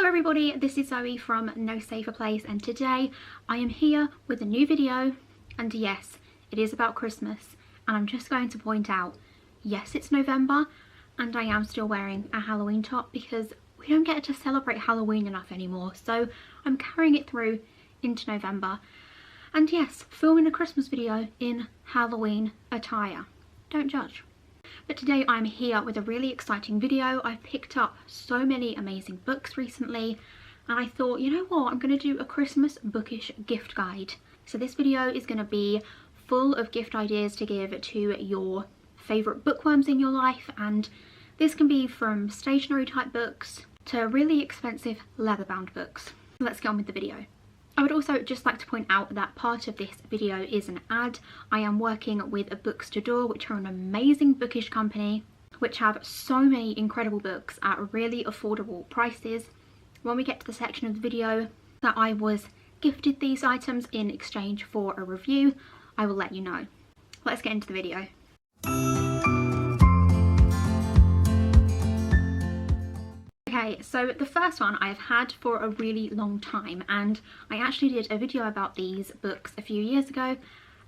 everybody, this is Zoe from No Safer Place, and today I am here with a new video. And yes, it is about Christmas, and I'm just going to point out, yes, it's November and I am still wearing a Halloween top because we don't get to celebrate Halloween enough anymore, so I'm carrying it through into November. And yes, filming a Christmas video in Halloween attire. Don't judge. But today I'm here with a really exciting video. I've picked up so many amazing books recently, and I thought, you know what, I'm going to do a Christmas bookish gift guide. So this video is going to be full of gift ideas to give to your favourite bookworms in your life, and this can be from stationery type books to really expensive leather bound books. Let's get on with the video. I would also just like to point out that part of this video is an ad. I am working with a Books to Door, which are an amazing bookish company, which have so many incredible books at really affordable prices. When we get to the section of the video that I was gifted these items in exchange for a review, I will let you know. Let's get into the video. Okay, so the first one I've had for a really long time, and I actually did a video about these books a few years ago,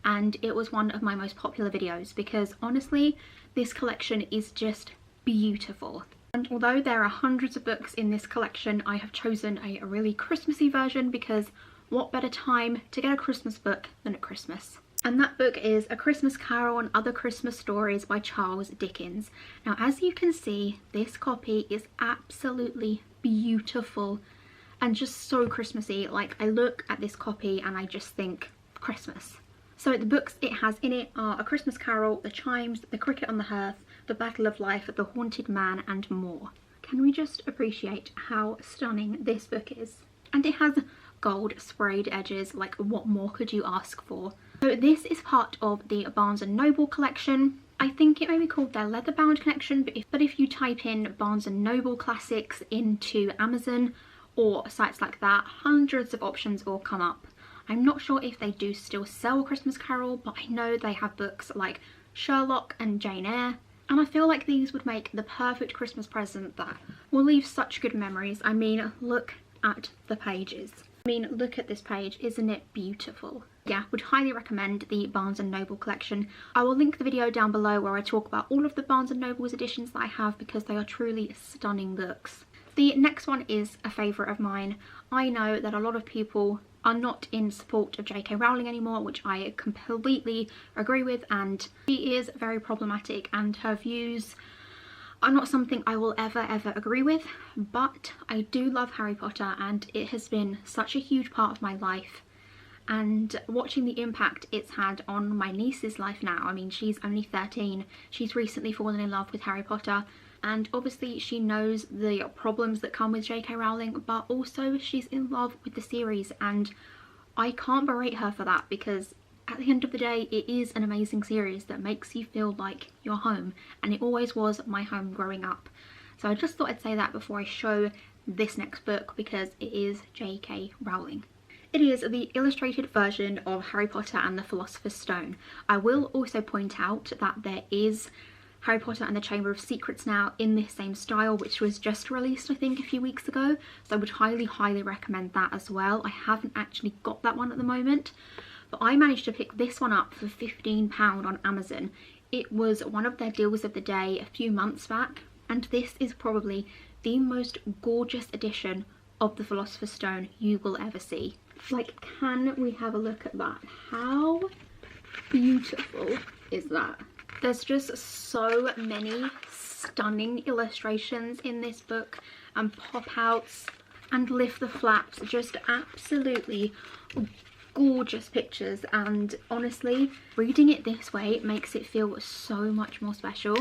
and it was one of my most popular videos because honestly this collection is just beautiful. And although there are hundreds of books in this collection, I have chosen a really Christmassy version because what better time to get a Christmas book than at Christmas? And that book is A Christmas Carol and Other Christmas Stories by Charles Dickens. Now, as you can see, this copy is absolutely beautiful and just so Christmassy. Like, I look at this copy and I just think Christmas. So the books it has in it are A Christmas Carol, The Chimes, The Cricket on the Hearth, The Battle of Life, The Haunted Man, and more. Can we just appreciate how stunning this book is? And it has gold sprayed edges. Like, what more could you ask for? So this is part of the Barnes & Noble collection. I think it may be called their leather-bound collection, but if you type in Barnes & Noble classics into Amazon or sites like that, hundreds of options will come up. I'm not sure if they do still sell A Christmas Carol, but I know they have books like Sherlock and Jane Eyre, and I feel like these would make the perfect Christmas present that will leave such good memories. I mean, look at the pages. I mean, look at this page, isn't it beautiful? Yeah, would highly recommend the Barnes & Noble collection. I will link the video down below where I talk about all of the Barnes & Noble's editions that I have because they are truly stunning books. The next one is a favourite of mine. I know that a lot of people are not in support of J.K. Rowling anymore, which I completely agree with, and she is very problematic and her views are not something I will ever agree with, but I do love Harry Potter and it has been such a huge part of my life. And watching the impact it's had on my niece's life now, I mean, she's only 13, she's recently fallen in love with Harry Potter, and obviously she knows the problems that come with J.K. Rowling, but also she's in love with the series, and I can't berate her for that because at the end of the day it is an amazing series that makes you feel like you're home, and it always was my home growing up. So I just thought I'd say that before I show this next book because it is J.K. Rowling. It is the illustrated version of Harry Potter and the Philosopher's Stone. I will also point out that there is Harry Potter and the Chamber of Secrets now in this same style, which was just released I think a few weeks ago, so I would highly recommend that as well. I haven't actually got that one at the moment, but I managed to pick this one up for £15 on Amazon. It was one of their deals of the day a few months back, and this is probably the most gorgeous edition of the Philosopher's Stone you will ever see. Like, can we have a look at that? How beautiful is that? There's just so many stunning illustrations in this book, and pop-outs and lift the flaps, just absolutely gorgeous pictures, and honestly reading it this way makes it feel so much more special.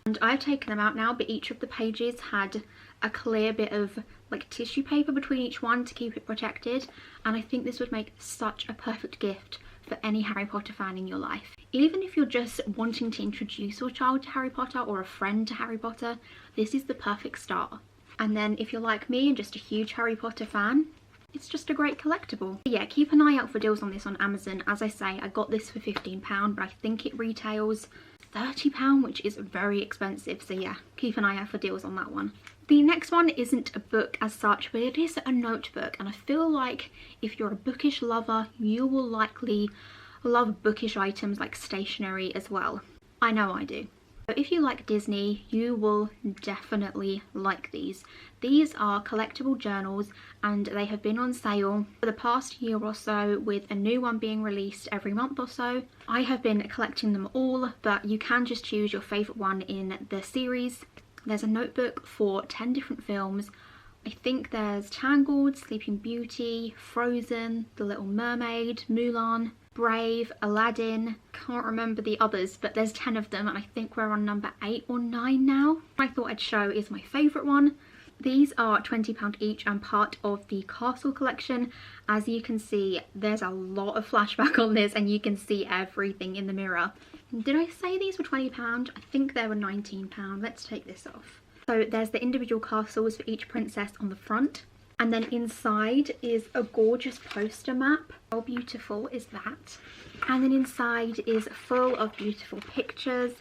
And I've taken them out now, but each of the pages had a clear bit of like tissue paper between each one to keep it protected, and I think this would make such a perfect gift for any Harry Potter fan in your life. Even if you're just wanting to introduce your child to Harry Potter or a friend to Harry Potter, this is the perfect start. And then if you're like me and just a huge Harry Potter fan, it's just a great collectible. But yeah, keep an eye out for deals on this on Amazon. As I say, I got this for £15, but I think it retails £30, which is very expensive, so yeah, keep an eye out for deals on that one. The next one isn't a book as such, but it is a notebook, and I feel like if you're a bookish lover, you will likely love bookish items like stationery as well. I know I do. So if you like Disney, you will definitely like these. These are collectible journals, and they have been on sale for the past year or so, with a new one being released every month or so. I have been collecting them all, but you can just choose your favourite one in the series. There's a notebook for 10 different films. I think there's Tangled, Sleeping Beauty, Frozen, The Little Mermaid, Mulan, Brave, Aladdin. Can't remember the others, but there's 10 of them, and I think we're on number 8 or 9 now. I thought I'd show is my favourite one. These are £20 each and part of the Castle collection. As you can see, there's a lot of flashback on this, and you can see everything in the mirror. Did I say these were £20? I think they were £19. Let's take this off. So there's the individual castles for each princess on the front. And then inside is a gorgeous poster map. How beautiful is that? And then inside is full of beautiful pictures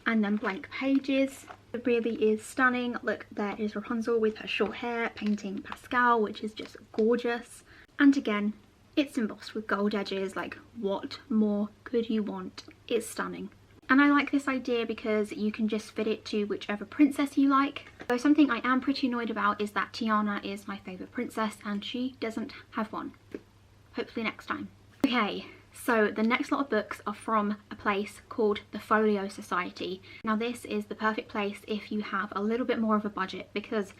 and then blank pages. It really is stunning. Look, there is Rapunzel with her short hair painting Pascal, which is just gorgeous. And again, it's embossed with gold edges. Like, what more could you want? It's stunning. And I like this idea because you can just fit it to whichever princess you like. So something I am pretty annoyed about is that Tiana is my favourite princess and she doesn't have one. Hopefully next time. Okay, so the next lot of books are from a place called the Folio Society. Now this is the perfect place if you have a little bit more of a budget, because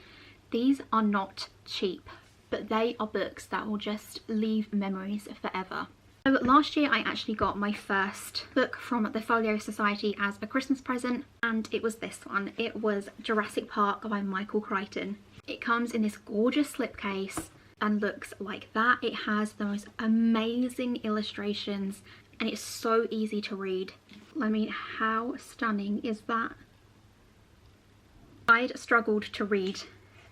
these are not cheap, but they are books that will just leave memories forever. So last year I actually got my first book from the Folio Society as a Christmas present, and it was this one. It was Jurassic Park by Michael Crichton. It comes in this gorgeous slipcase and looks like that. It has the most amazing illustrations and it's so easy to read. I mean, how stunning is that? I'd struggled to read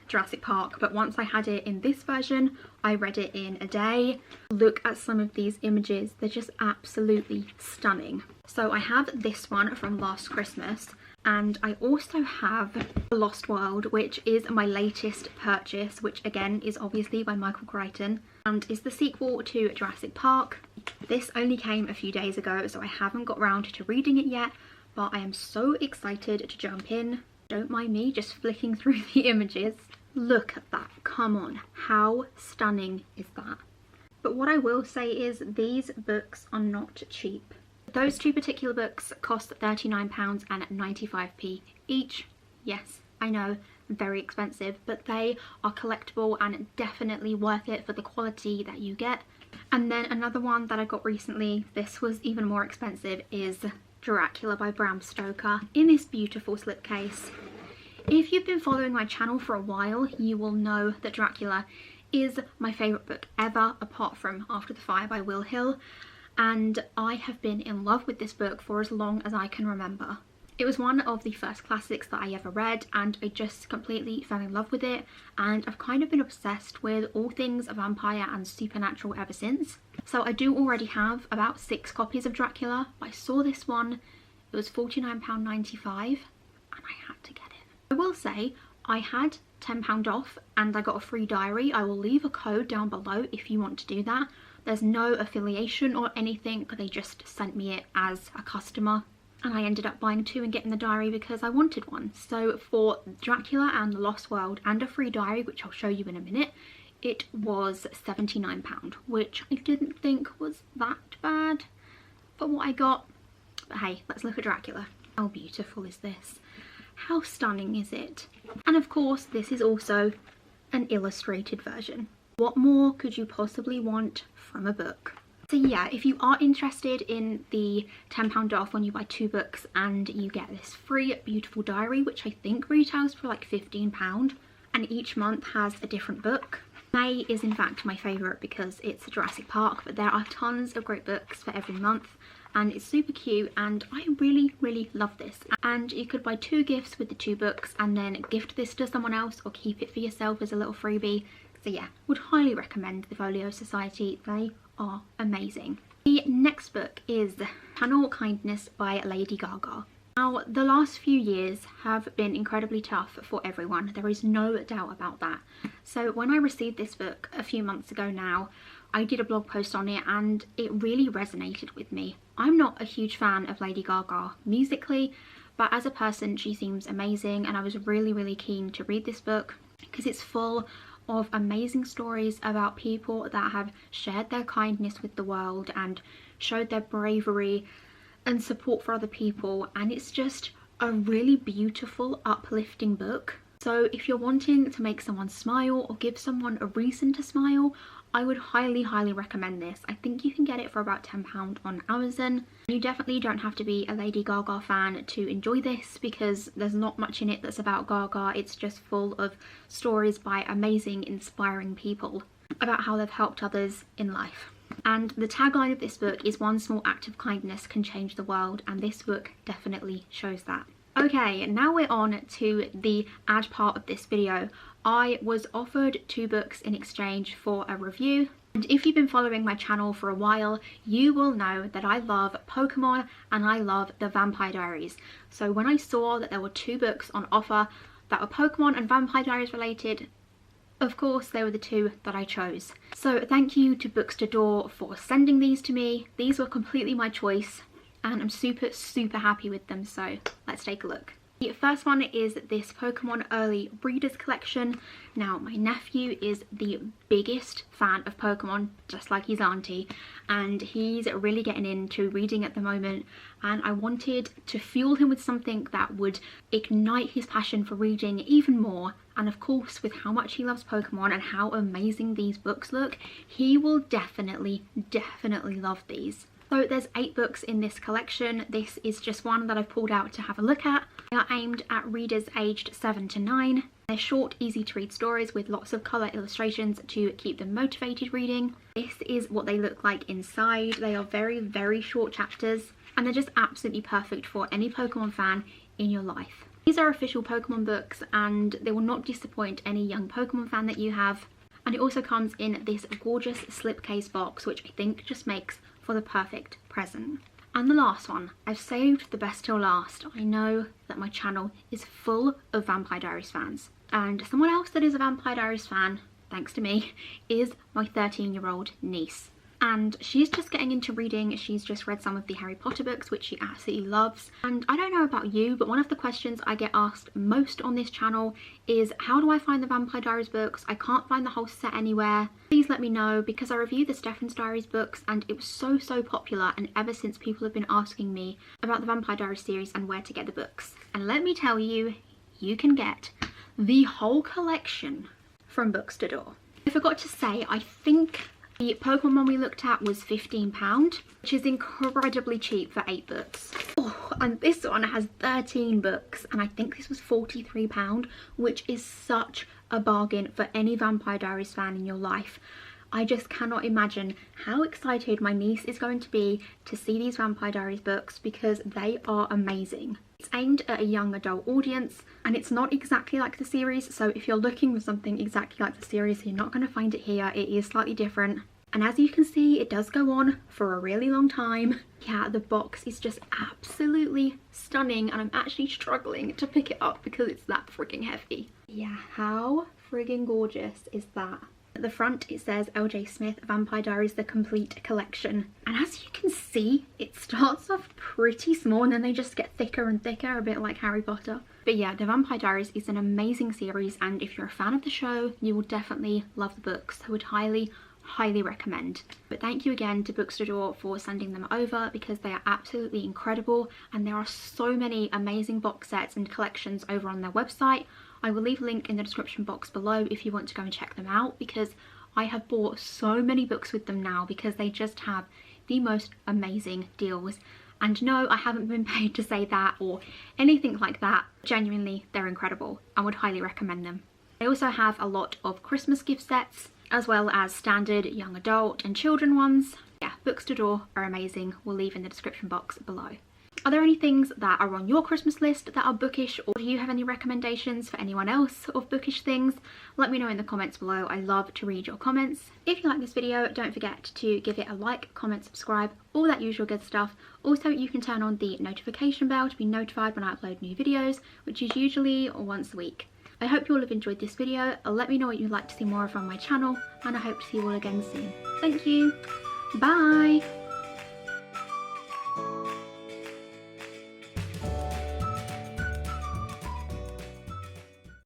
Jurassic Park, but once I had it in this version, I read it in a day. Look at some of these images, they're just absolutely stunning. So I have this one from last Christmas, and I also have The Lost World, which is my latest purchase, which again is obviously by Michael Crichton and is the sequel to Jurassic Park. This only came a few days ago, so I haven't got round to reading it yet, but I am so excited to jump in. Don't mind me just flicking through the images. Look at that, come on, how stunning is that? But what I will say is these books are not cheap. Those two particular books cost £39 and 95p each. Yes, I know, very expensive, but they are collectible and definitely worth it for the quality that you get. And then another one that I got recently, this was even more expensive, is Dracula by Bram Stoker in this beautiful slipcase. If you've been following my channel for a while, you will know that Dracula is my favourite book ever, apart from After the Fire by Will Hill, and I have been in love with this book for as long as I can remember. It was one of the first classics that I ever read, and I just completely fell in love with it, and I've kind of been obsessed with all things vampire and supernatural ever since. So I do already have about 6 copies of Dracula, but I saw this one, it was £49.95, and I had to get it. I will say I had £10 off and I got a free diary. I will leave a code down below if you want to do that. There's no affiliation or anything, they just sent me it as a customer, and I ended up buying 2 and getting the diary because I wanted one. So for Dracula and The Lost World and a free diary, which I'll show you in a minute, it was £79, which I didn't think was that bad for what I got. But hey, let's look at Dracula. How beautiful is this? How stunning is it? And of course, this is also an illustrated version. What more could you possibly want from a book? So yeah, if you are interested in the £10 off when you buy 2 books and you get this free beautiful diary, which I think retails for like £15, and each month has a different book. May is in fact my favourite because it's Jurassic Park, but there are tons of great books for every month. And it's super cute, and I really love this. And you could buy 2 gifts with the 2 books and then gift this to someone else or keep it for yourself as a little freebie. So yeah, would highly recommend the Folio Society. They are amazing. The next book is Channel Kindness by Lady Gaga. Now, the last few years have been incredibly tough for everyone. There is no doubt about that. So when I received this book a few months ago now, I did a blog post on it and it really resonated with me. I'm not a huge fan of Lady Gaga musically, but as a person she seems amazing, and I was really keen to read this book because it's full of amazing stories about people that have shared their kindness with the world and showed their bravery and support for other people, and it's just a really beautiful, uplifting book. So if you're wanting to make someone smile or give someone a reason to smile, I would highly recommend this. I think you can get it for about £10 on Amazon. You definitely don't have to be a Lady Gaga fan to enjoy this because there's not much in it that's about Gaga. It's just full of stories by amazing, inspiring people about how they've helped others in life. And the tagline of this book is "One small act of kindness can change the world," and this book definitely shows that. Okay, now we're on to the ad part of this video. I was offered 2 books in exchange for a review, and if you've been following my channel for a while, you will know that I love Pokemon and I love the Vampire Diaries. So when I saw that there were 2 books on offer that were Pokemon and Vampire Diaries related, of course they were the 2 that I chose. So thank you to Books to Door for sending these to me. These were completely my choice and I'm super happy with them, so let's take a look. The first one is this Pokemon Early Readers Collection. Now, my nephew is the biggest fan of Pokemon, just like his auntie, and he's really getting into reading at the moment, and I wanted to fuel him with something that would ignite his passion for reading even more. And of course, with how much he loves Pokemon and how amazing these books look, he will definitely love these. So there's 8 books in this collection. This is just one that I've pulled out to have a look at. They are aimed at readers aged 7 to 9. They're short, easy to read stories with lots of colour illustrations to keep them motivated reading. This is what they look like inside. They are very short chapters, and they're just absolutely perfect for any Pokemon fan in your life. These are official Pokemon books and they will not disappoint any young Pokemon fan that you have. And it also comes in this gorgeous slipcase box, which I think just makes for the perfect present. And the last one, I've saved the best till last. I know that my channel is full of Vampire Diaries fans, and someone else that is a Vampire Diaries fan, thanks to me, is my 13-year-old niece. And she's just getting into reading. She's just read some of the Harry Potter books, which she absolutely loves. And I don't know about you, but one of the questions I get asked most on this channel is, how do I find the Vampire Diaries books? I can't find the whole set anywhere. Please let me know, because I reviewed the Stephen's Diaries books and it was so popular, and ever since people have been asking me about the Vampire Diaries series and where to get the books. And let me tell you, you can get the whole collection from Books to Door. I forgot to say, I think the Pokemon one we looked at was £15, which is incredibly cheap for 8 books. Oh, and this one has 13 books, and I think this was £43, which is such a bargain for any Vampire Diaries fan in your life. I just cannot imagine how excited my niece is going to be to see these Vampire Diaries books, because they are amazing. It's aimed at a young adult audience, and it's not exactly like the series, so if you're looking for something exactly like the series, you're not going to find it here. It is slightly different, and as you can see, it does go on for a really long time. Yeah, the box is just absolutely stunning, and I'm actually struggling to pick it up because it's that frigging heavy. Yeah, how frigging gorgeous is that? At the front it says L.J. Smith Vampire Diaries The Complete Collection, and as you can see, it starts off pretty small and then they just get thicker and thicker, a bit like Harry Potter. But yeah, the Vampire Diaries is an amazing series, and if you're a fan of the show, you will definitely love the books. I would highly recommend. But thank you again to Books to Door for sending them over, because they are absolutely incredible, and there are so many amazing box sets and collections over on their website. I will leave a link in the description box below if you want to go and check them out, because I have bought so many books with them now because they just have the most amazing deals. And no, I haven't been paid to say that or anything like that. Genuinely, they're incredible. I would highly recommend them. They also have a lot of Christmas gift sets, as well as standard young adult and children ones. Yeah, Books to Door are amazing. We'll leave in the description box below. Are there any things that are on your Christmas list that are bookish, or do you have any recommendations for anyone else of bookish things? Let me know in the comments below. I love to read your comments. If you like this video, don't forget to give it a like, comment, subscribe, all that usual good stuff. Also, you can turn on the notification bell to be notified when I upload new videos, which is usually once a week. I hope you all have enjoyed this video. Let me know what you'd like to see more of on my channel, and I hope to see you all again soon. Thank you. Bye.